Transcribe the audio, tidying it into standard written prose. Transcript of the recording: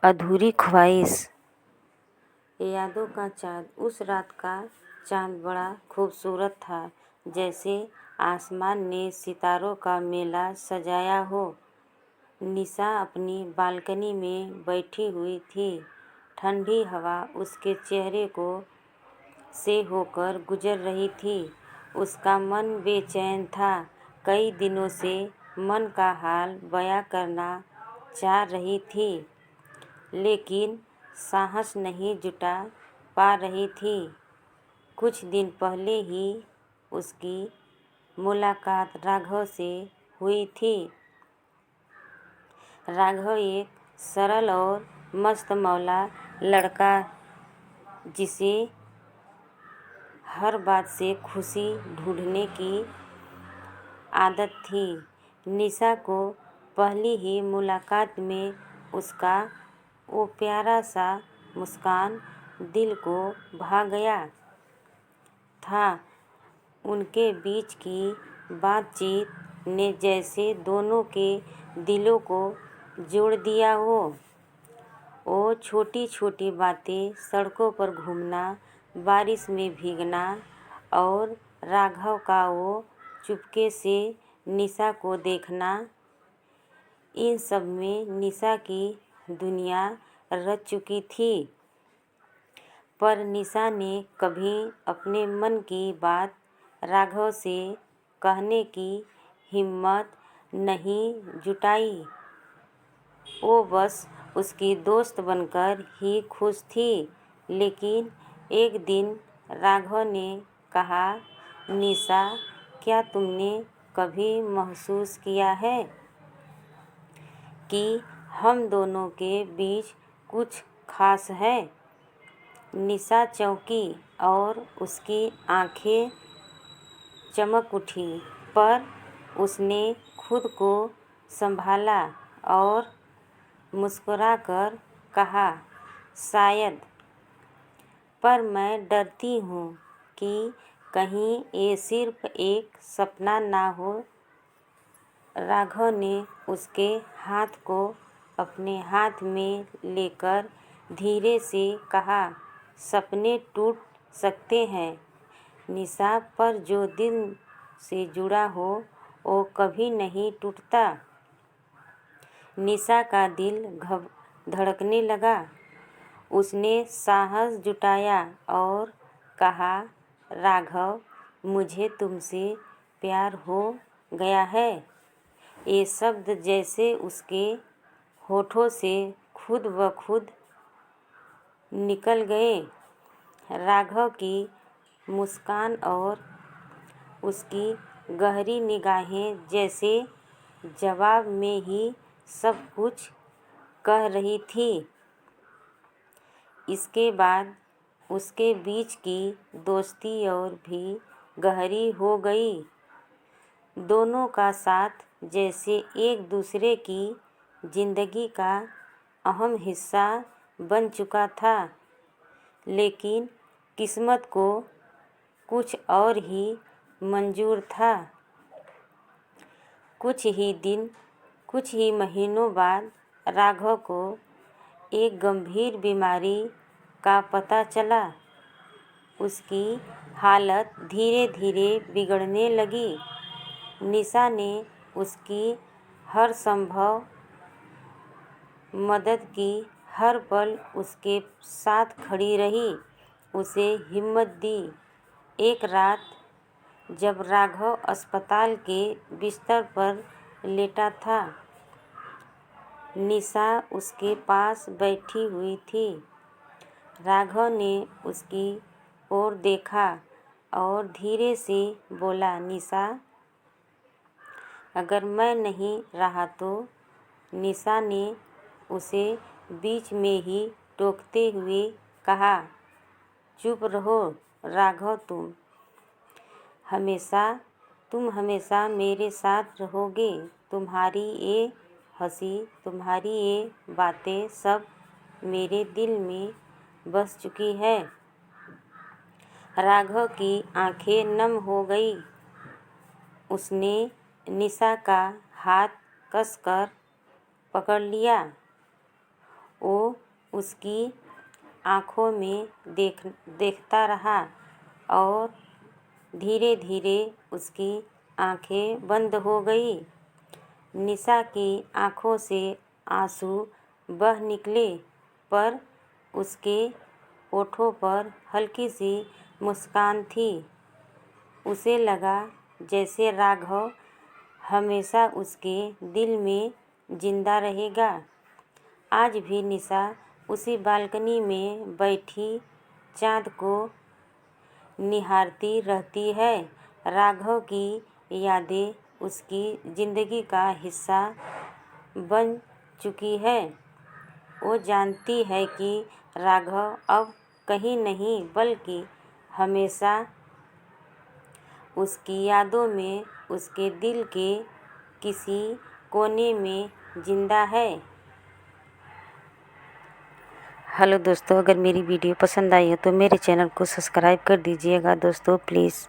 अधूरी ख्वाहिश। यादों का चाँद। उस रात का चाँद बड़ा खूबसूरत था, जैसे आसमान ने सितारों का मेला सजाया हो। निशा अपनी बालकनी में बैठी हुई थी। ठंडी हवा उसके चेहरे को से होकर गुजर रही थी। उसका मन बेचैन था। कई दिनों से मन का हाल बयां करना चाह रही थी, लेकिन साहस नहीं जुटा पा रही थी। कुछ दिन पहले ही उसकी मुलाकात राघव से हुई थी। राघव एक सरल और मस्त मौला लड़का, जिसे हर बात से खुशी ढूंढने की आदत थी। निशा को पहली ही मुलाकात में उसका वो प्यारा सा मुस्कान दिल को भा गया था। उनके बीच की बातचीत ने जैसे दोनों के दिलों को जोड़ दिया हो। वो छोटी छोटी बातें, सड़कों पर घूमना, बारिश में भीगना और राघव का वो चुपके से निशा को देखना, इन सब में निशा की दुनिया रच चुकी थी। पर निशा ने कभी अपने मन की बात राघव से कहने की हिम्मत नहीं जुटाई। वो बस उसकी दोस्त बनकर ही खुश थी। लेकिन एक दिन राघव ने कहा, निशा, क्या तुमने कभी महसूस किया है कि हम दोनों के बीच कुछ खास है? निशा चौंकी और उसकी आंखें चमक उठी, पर उसने खुद को संभाला और मुस्कुराकर कहा, शायद, पर मैं डरती हूँ कि कहीं ये सिर्फ एक सपना ना हो। राघव ने उसके हाथ को अपने हाथ में लेकर धीरे से कहा, सपने टूट सकते हैं निशा, पर जो दिल से जुड़ा हो वो कभी नहीं टूटता। निशा का दिल धड़कने लगा। उसने साहस जुटाया और कहा, राघव, मुझे तुमसे प्यार हो गया है। ये शब्द जैसे उसके होठों से खुद ब खुद निकल गए। राघव की मुस्कान और उसकी गहरी निगाहें जैसे जवाब में ही सब कुछ कह रही थी। इसके बाद उसके बीच की दोस्ती और भी गहरी हो गई। दोनों का साथ जैसे एक दूसरे की जिंदगी का अहम हिस्सा बन चुका था। लेकिन किस्मत को कुछ और ही मंजूर था। कुछ ही महीनों बाद राघव को एक गंभीर बीमारी का पता चला। उसकी हालत धीरे धीरे बिगड़ने लगी। निशा ने उसकी हर संभव मदद की, हर पल उसके साथ खड़ी रही, उसे हिम्मत दी। एक रात जब राघव अस्पताल के बिस्तर पर लेटा था, निशा उसके पास बैठी हुई थी। राघव ने उसकी ओर देखा और धीरे से बोला, निशा, अगर मैं नहीं रहा तो। निशा ने उसे बीच में ही टोकते हुए कहा, चुप रहो राघव, तुम हमेशा मेरे साथ रहोगे। तुम्हारी ये हंसी, तुम्हारी ये बातें सब मेरे दिल में बस चुकी है। राघव की आंखें नम हो गई। उसने निशा का हाथ कसकर पकड़ लिया। वो उसकी आँखों में देखता रहा और धीरे धीरे उसकी आँखें बंद हो गई। निशा की आँखों से आंसू बह निकले, पर उसके होठों पर हल्की सी मुस्कान थी। उसे लगा जैसे राघव हमेशा उसके दिल में जिंदा रहेगा। आज भी निशा उसी बालकनी में बैठी चाँद को निहारती रहती है। राघव की यादें उसकी ज़िंदगी का हिस्सा बन चुकी है। वो जानती है कि राघव अब कहीं नहीं बल्कि हमेशा उसकी यादों में, उसके दिल के किसी कोने में जिंदा है। हेलो दोस्तों, अगर मेरी वीडियो पसंद आई है तो मेरे चैनल को सब्सक्राइब कर दीजिएगा दोस्तों प्लीज़।